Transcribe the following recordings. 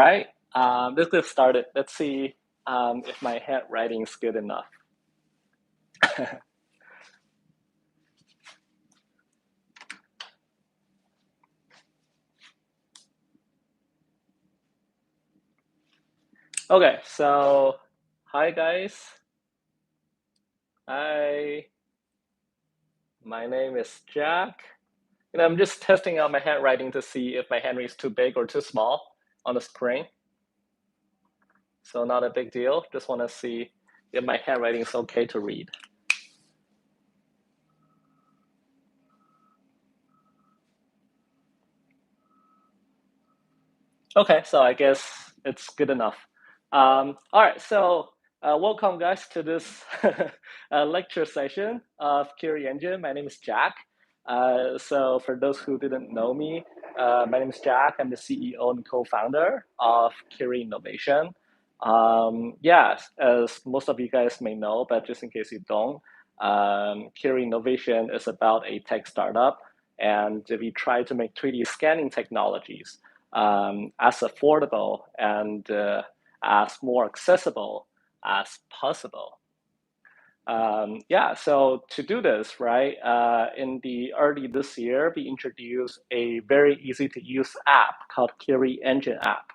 Right, let's get started. Let's see if my handwriting is good enough. Okay, so hi guys. Hi, my name is Jack. I'm just testing out my handwriting to see if my handwriting is too big or too small on the screen. So not a big deal. Just want to see if my handwriting is okay to read. Okay, so I guess it's good enough. All right, so welcome guys to this lecture session of Curie Engine. My name is Jack. So for those who didn't know me, my name is Jack. I'm the CEO and co-founder of Curie Innovation. Yes, as most of you guys may know, but just in case you don't, Curie Innovation is about a tech startup, and we try to make 3D scanning technologies as affordable and as more accessible as possible. Yeah, so to do this, right, in the early this year, we introduced a very easy to use app called Curie Engine app.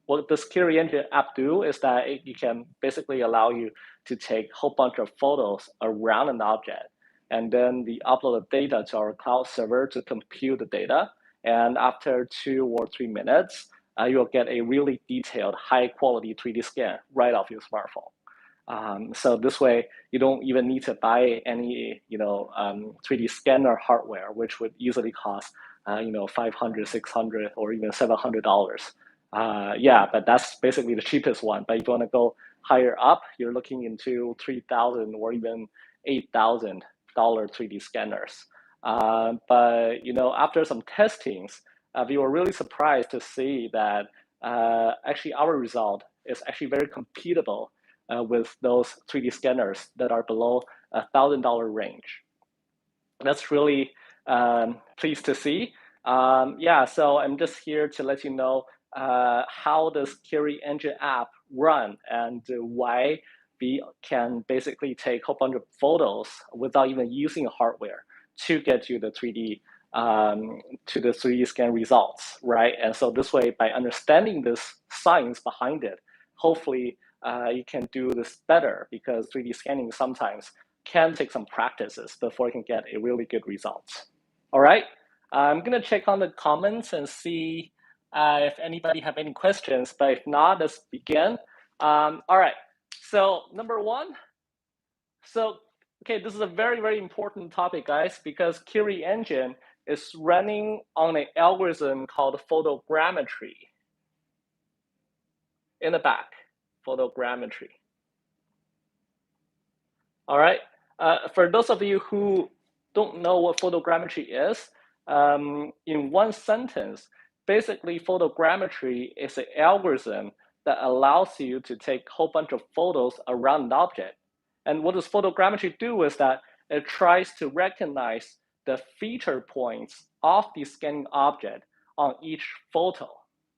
What this Curie Engine app do is that it can basically allow you to take a whole bunch of photos around an object, and then we upload the data to our cloud server to compute the data. And after 2 or 3 minutes, you'll get a really detailed, high quality 3D scan right off your smartphone. So this way, you don't even need to buy any, 3D scanner hardware, which would easily cost, 500, 600, or even $700. Yeah, but that's basically the cheapest one. But if you want to go higher up, you're looking into 3,000 or even $8,000 3D scanners. But after some testings, we were really surprised to see that actually our result is actually very compatible with those 3D scanners that are below $1,000 range. That's really pleased to see. Yeah, so I'm just here to let you know how does Curie Engine app run and why we can basically take a whole bunch of photos without even using hardware to get you the 3D scan results, right? And so this way, by understanding this science behind it, hopefully you can do this better, because 3D scanning sometimes can take some practices before you can get a really good result. All right, I'm gonna check on the comments and see if anybody have any questions, but if not, let's begin. All right, so number one, okay, this is a very, very important topic, guys, because Curie Engine is running on an algorithm called photogrammetry in the back, photogrammetry. All right. For those of you who don't know what photogrammetry is, in one sentence, basically photogrammetry is an algorithm that allows you to take a whole bunch of photos around an object. And what does photogrammetry do is that it tries to recognize the feature points of the scanning object on each photo.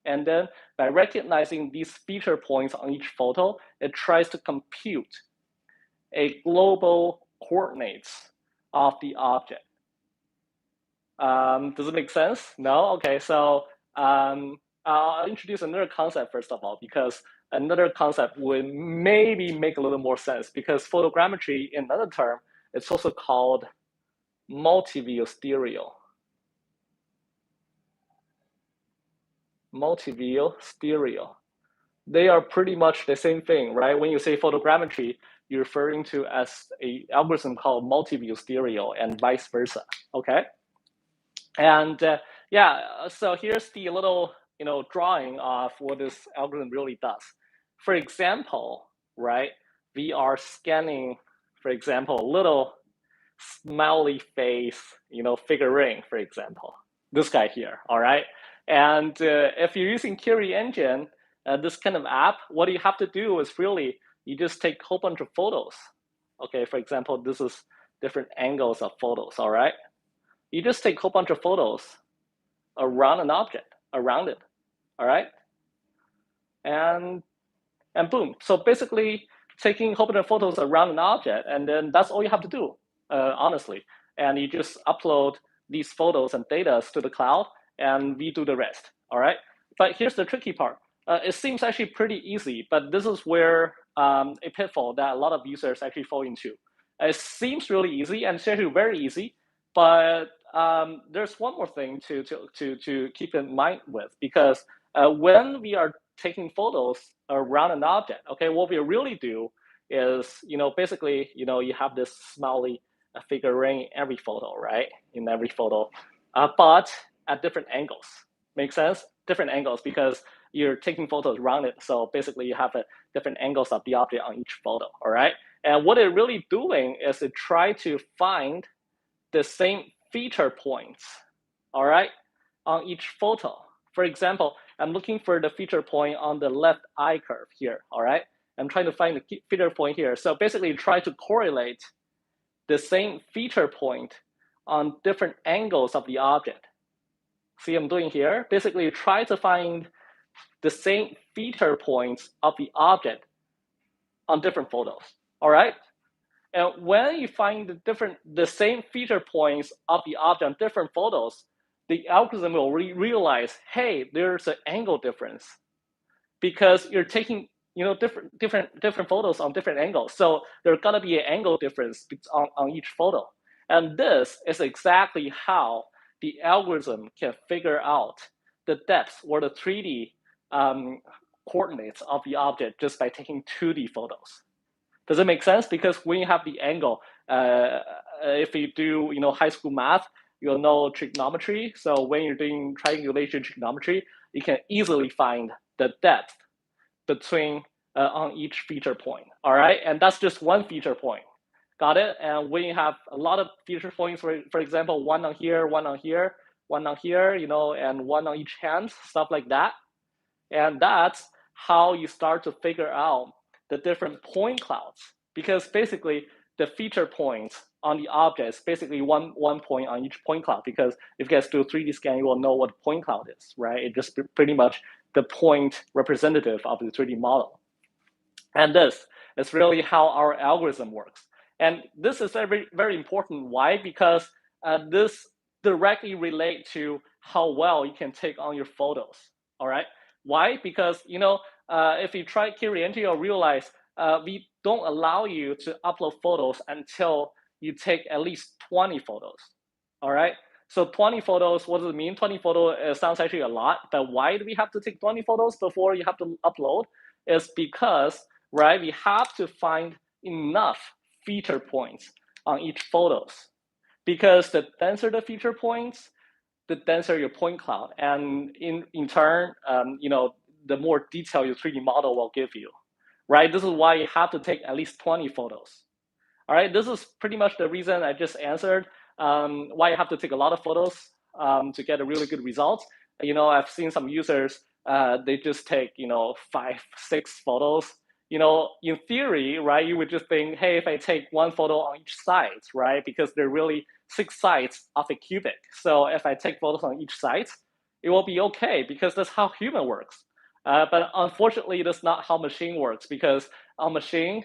And then by recognizing these feature points on each photo, it tries to compute a global coordinates of the object. Does it make sense? No? Okay, so I'll introduce another concept first of all, because another concept would maybe make a little more sense, because photogrammetry, in another term, it's also called multi-view stereo. Multi-view stereo. They are pretty much the same thing, right? When you say photogrammetry, you're referring to as a algorithm called multi-view stereo and vice versa, okay? And yeah, so here's the little drawing of what this algorithm really does. For example, right, we are scanning, for example, a little smiley face, figurine, for example, this guy here, all right? And if you're using Curie Engine, this kind of app, what you have to do is really, you just take a whole bunch of photos. Okay, for example, this is different angles of photos, all right? You just take a whole bunch of photos around an object, around it, all right? and boom. So basically taking a whole bunch of photos around an object, and then that's all you have to do, honestly. And you just upload these photos and data to the cloud, and we do the rest, all right? But here's the tricky part. It seems actually pretty easy, but this is where a pitfall that a lot of users actually fall into. It seems really easy, and it's actually very easy, but there's one more thing to keep in mind with, because when we are taking photos around an object, okay, what we really do is, basically, you have this smiley figure in every photo, right? In every photo, but at different angles. Make sense? Different angles, because you're taking photos around it. So basically you have different angles of the object on each photo, all right? And what it's really doing is to try to find the same feature points, all right, on each photo. For example, I'm looking for the feature point on the left eye curve here, all right? I'm trying to find the feature point here. So basically try to correlate the same feature point on different angles of the object. See what I'm doing here? Basically try to find the same feature points of the object on different photos, all right? And when you find the same feature points of the object on different photos, the algorithm will realize, hey, there's an angle difference, because you're taking different photos on different angles. So there's gonna be an angle difference on each photo. And this is exactly how the algorithm can figure out the depth or the 3D coordinates of the object just by taking 2D photos. Does it make sense? Because when you have the angle, if you do high school math, you'll know trigonometry. So when you're doing triangulation trigonometry, you can easily find the depth between on each feature point. All right, and that's just one feature point. Got it? And when you have a lot of feature points, for example, one on here, one on here, one on here, and one on each hand, stuff like that. And that's how you start to figure out the different point clouds, because basically the feature points on the objects basically one point on each point cloud, because if you guys do a 3D scan, you will know what point cloud is, right? It's just pretty much the point representative of the 3D model. And this is really how our algorithm works. And this is very, very important. Why? Because this directly relates to how well you can take on your photos, all right? Why? Because, if you try Kirientry, you'll realize we don't allow you to upload photos until you take at least 20 photos, all right? So 20 photos, what does it mean? 20 photos sounds actually a lot, but why do we have to take 20 photos before you have to upload? It's because, right, we have to find enough feature points on each photos, because the denser the feature points, the denser your point cloud, and in turn, the more detail your 3D model will give you, right? This is why you have to take at least 20 photos. All right, this is pretty much the reason I just answered, why you have to take a lot of photos to get a really good result. I've seen some users, they just take, 5, 6 photos. In theory, right, you would just think, hey, if I take one photo on each side, right, because they're really 6 sides of a cubic. So if I take photos on each side, it will be okay, because that's how human works. But unfortunately, that's not how machine works, because our machine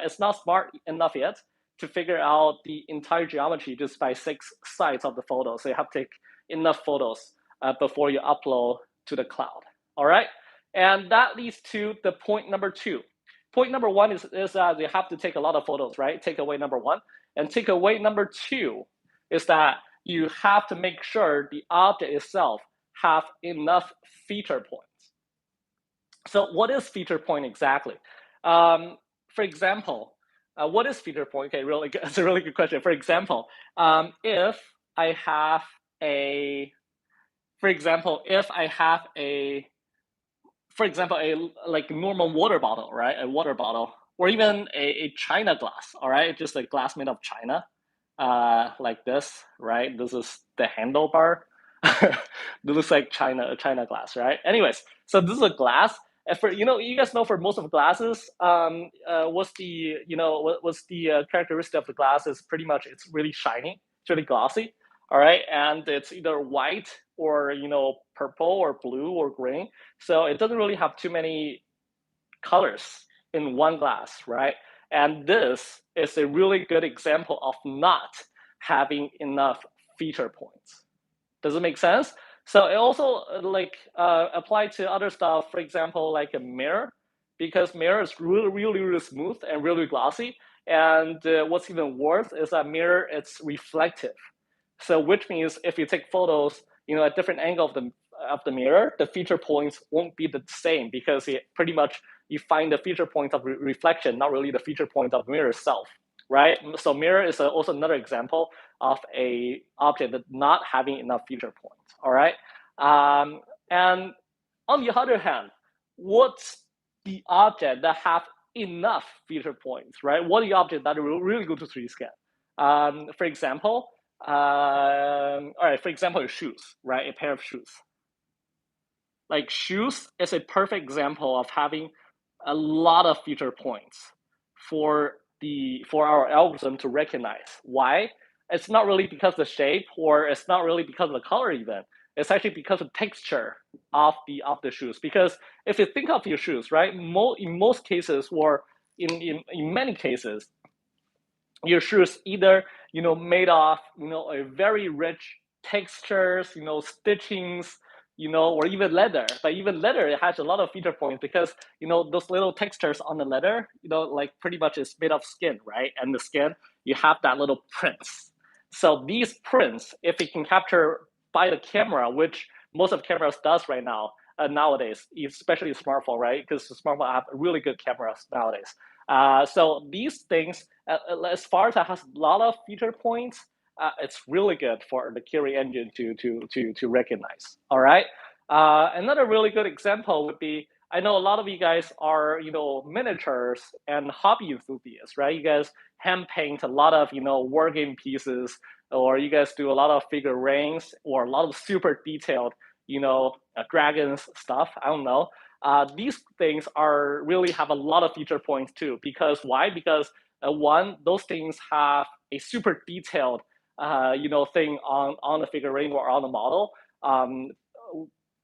is not smart enough yet to figure out the entire geometry just by 6 sides of the photo. So you have to take enough photos before you upload to the cloud. All right, and that leads to the point number 2. Point number 1 is that you have to take a lot of photos, right? Takeaway number 1. And takeaway number 2 is that you have to make sure the object itself have enough feature points. So what is feature point exactly? For example, what is feature point? Okay, really good. That's a really good question. For example, if I have a like normal water bottle, right? A water bottle, or even a China glass, all right? Just a glass made of China, like this, right? This is the handlebar. It looks like China glass, right? Anyways, so this is a glass. And for you guys know, for most of the glasses, what's the characteristic of the glass is pretty much it's really shiny, it's really glossy. all right, and it's either white or purple or blue or green, so it doesn't really have too many colors in one glass, right? And this is a really good example of not having enough feature points. Does it make sense? So it also apply to other stuff. For example, like a mirror, because mirror is really smooth and really glossy. And what's even worse is that mirror, it's reflective. So which means if you take photos, at different angle of the mirror, the feature points won't be the same because it pretty much you find the feature points of reflection, not really the feature point of the mirror itself, right? So mirror is also another example of a object that not having enough feature points. All right, and on the other hand, what's the object that have enough feature points, right? What are the objects that are really good to 3D scan? For example, all right, for example, shoes, right? A pair of shoes. Like shoes is a perfect example of having a lot of feature points for our algorithm to recognize. Why? It's not really because of the shape, or it's not really because of the color even. It's actually because of texture of the shoes. Because if you think of your shoes, right, in most cases, or in many cases, your shoes either made of a very rich textures, stitchings, or even leather. But even leather, it has a lot of feature points because those little textures on the leather, like pretty much is made of skin, right? And the skin, you have that little prints. So these prints, if it can capture by the camera, which most of cameras does right now, nowadays, especially smartphone, right? Because the smartphone have really good cameras nowadays. So these things, as far as it has a lot of feature points, it's really good for the Curie engine to recognize. All right. Another really good example would be, I know a lot of you guys are miniatures and hobby enthusiasts, right? You guys hand paint a lot of war game pieces, or you guys do a lot of figurines, or a lot of super detailed dragons stuff. I don't know. These things are really have a lot of feature points too. Because why? Because one, those things have a super detailed thing on the figurine or on the model.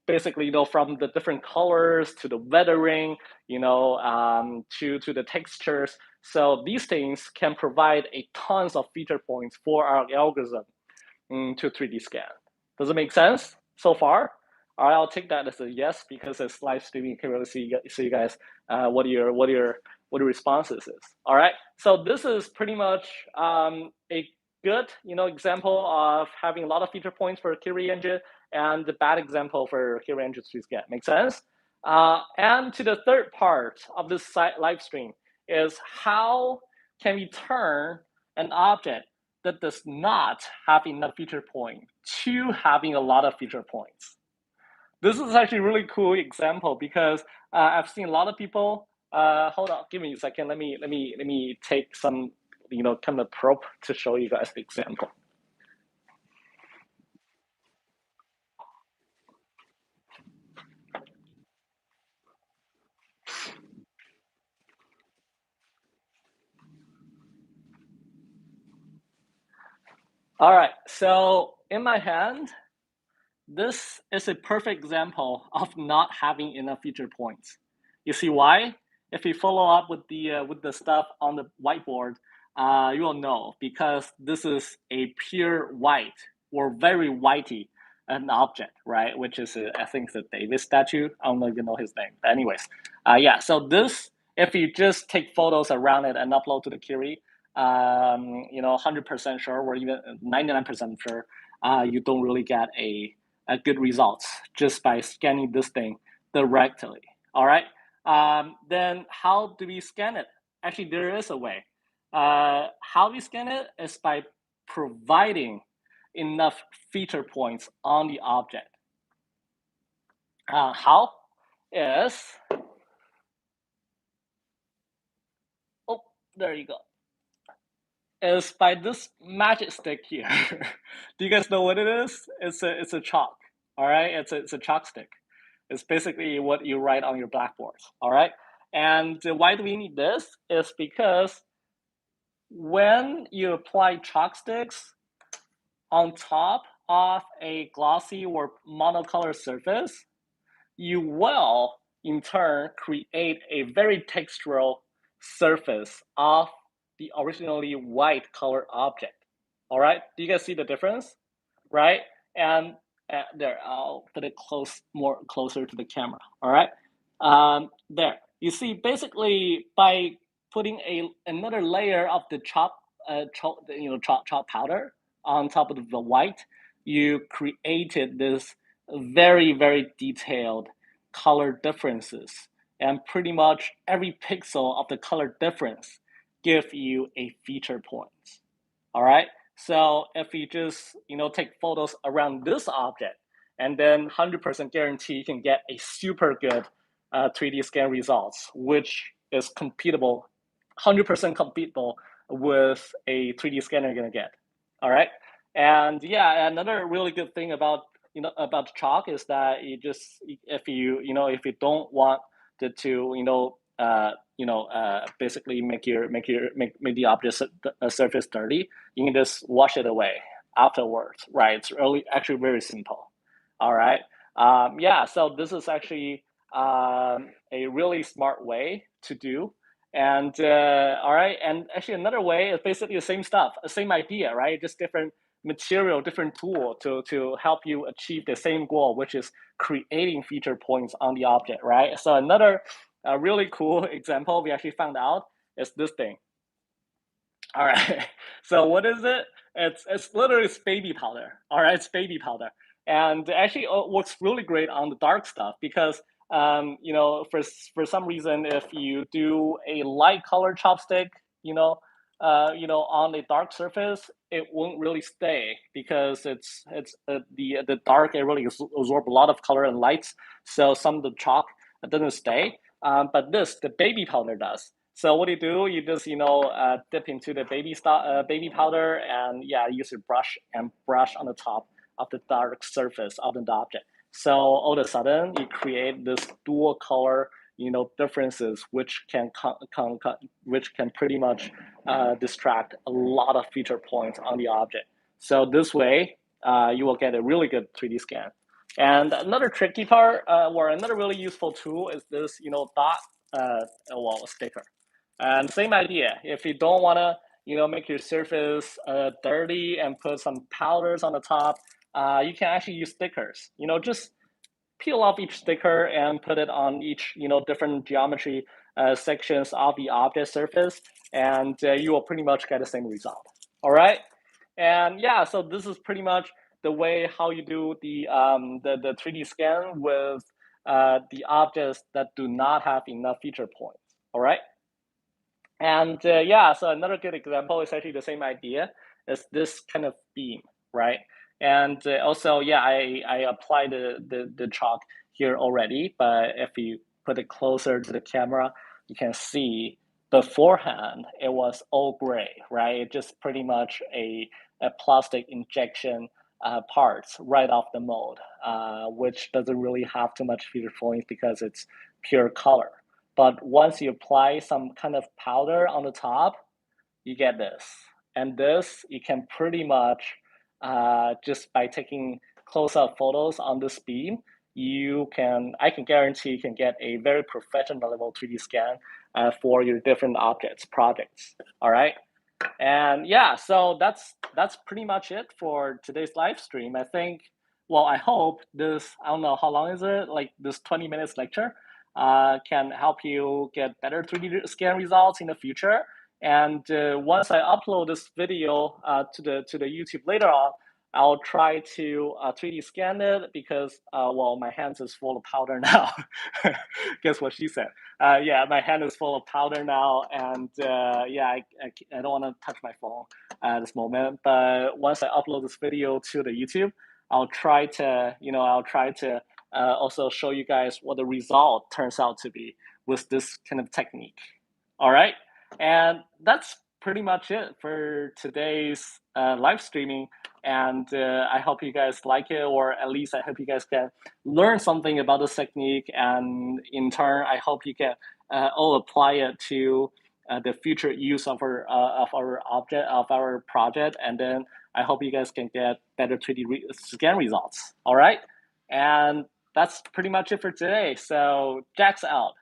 Basically, from the different colors to the weathering, to the textures. So these things can provide a tons of feature points for our algorithm to 3D scan. Does it make sense so far? All right, I'll take that as a yes because it's live streaming. You can really see you guys what your responses is. All right, so this is pretty much a good example of having a lot of feature points for Curie engine, and the bad example for Curie engine to scan. Make sense? And to the third part of this live stream is how can we turn an object that does not have enough feature point to having a lot of feature points. This is actually a really cool example because I've seen a lot of people. Hold on, give me a second. Let me take some kind of probe to show you guys the example. All right, so in my hand, this is a perfect example of not having enough feature points. You see why? If you follow up with the stuff on the whiteboard, you will know because this is a pure white or very whitey an object, right? Which is I think the Davis statue. I don't know if you know his name. But anyways, yeah. So this, if you just take photos around it and upload to the Curie, 100% sure or even 99% sure, you don't really get a good results just by scanning this thing directly. All right. Then how do we scan it? Actually, there is a way. How we scan it is by providing enough feature points on the object. How is, oh, there you go, is by this magic stick here. Do you guys know what it is? It's a chalk. All right, it's a chalk stick. It's basically what you write on your blackboards. All right, and why do we need this? Is because when you apply chalk sticks, on top of a glossy or monocolor surface, you will in turn create a very textural surface of the originally white color object. All right, do you guys see the difference? Right? And there, I'll put it closer to the camera. All right, there. You see, basically by putting another layer of the chop powder on top of the white, you created this very detailed color differences, and pretty much every pixel of the color difference give you a feature point. All right. So if you just take photos around this object, and then 100% guarantee you can get a super good 3D scan results, which is computable, 100% computable with a 3D scanner you're gonna get. All right. And yeah, another really good thing about about chalk is that you just if you don't want it to basically make the object surface dirty, you can just wash it away afterwards, right? It's really actually very simple. All right. Yeah. So this is actually a really smart way to do. And all right. And actually, another way is basically the same stuff, the same idea, right? Just different material, different tool to help you achieve the same goal, which is creating feature points on the object, right? So another really cool example we actually found out is this thing. All right. So what is it? It's literally baby powder. All right, it's baby powder, and actually works really great on the dark stuff because for some reason if you do a light color chopstick, on a dark surface, it won't really stay because it's the dark it really absorb a lot of color and lights. So some of the chalk doesn't stay, but the baby powder does. So what do? You just dip into the baby powder, and yeah, use your brush and brush on the top of the dark surface of the object. So all of a sudden, you create this dual color differences, which can pretty much distract a lot of feature points on the object. So this way, you will get a really good 3D scan. And another tricky part, or another really useful tool, is this dot sticker. And same idea. If you don't want to, make your surface dirty and put some powders on the top, you can actually use stickers. Just peel off each sticker and put it on each, different geometry sections of the object surface, and you will pretty much get the same result. All right. And yeah, so this is pretty much the way how you do the 3D scan with the objects that do not have enough feature points. All right. And yeah, so another good example is actually the same idea as this kind of beam, right? And also, yeah, I applied the chalk here already, but if you put it closer to the camera, you can see beforehand it was all gray, right? It just pretty much a plastic injection parts right off the mold, which doesn't really have too much feature points because it's pure color. But once you apply some kind of powder on the top, you get this. And this, you can pretty much, just by taking close-up photos on this beam, I can guarantee you can get a very professional level 3D scan for your different objects, projects, all right? And yeah, so that's pretty much it for today's live stream. I think, well, I hope this, I don't know, how long is it? Like this 20 minutes lecture can help you get better 3D scan results in the future. And once I upload this video to the YouTube later on, I'll try to 3D scan it because, well, my hands is full of powder now. Guess what she said? Yeah, my hand is full of powder now, and yeah, I don't want to touch my phone at this moment. But once I upload this video to the YouTube, I'll try to, also show you guys what the result turns out to be with this kind of technique. All right, and that's pretty much it for today's live streaming. And I hope you guys like it, or at least I hope you guys can learn something about this technique. And in turn, I hope you can all apply it to the future use of our object of our project, and then I hope you guys can get better 3D scan results. All right, and that's pretty much it for today. So Jack's out.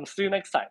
See you next time.